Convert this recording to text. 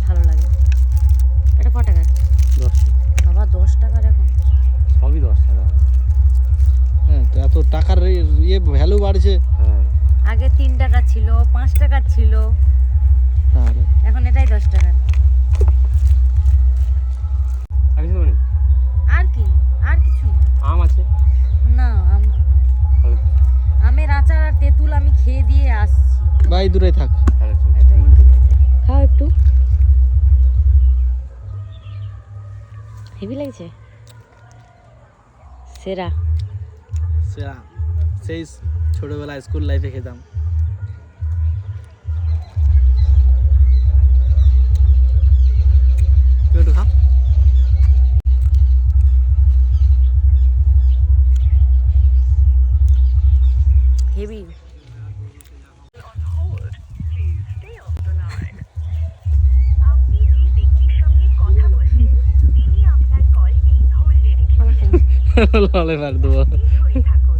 ভালো লাগে। এটা ক টাকার? 10 টাকা। বাবা 10 টাকার এখন? সবই 10 টাকা। হ্যাঁ, তো এত টাকার ইয়ে ভ্যালু বাড়ছে। হ্যাঁ আগে 3 টাকা ছিল, 5 টাকা ছিল, তাহলে এখন এটাই 10 টাকার। আর কিছু নেই? আর কি? আর কিছু না। আম আছে? না, আম খাবো না। তাহলে আমের আচার আর তেঁতুল আমি খেয়ে দিয়ে আসছি। ভাই দূরে থাক। তাহলে চল। এটাই। খাও একটু। হেভি লাগছে? সেরা। সেরা, সেই ছোটবেলায় স্কুল লাইফে খেতাম। তুই একটু খা। হেভি। আপনি যে ব্যক্তির সঙ্গে কথা বলছেন তিনি আপনার কলটি হোল্ডে রেখেছেন। ললে মার দেবো। ধরে থাকুন।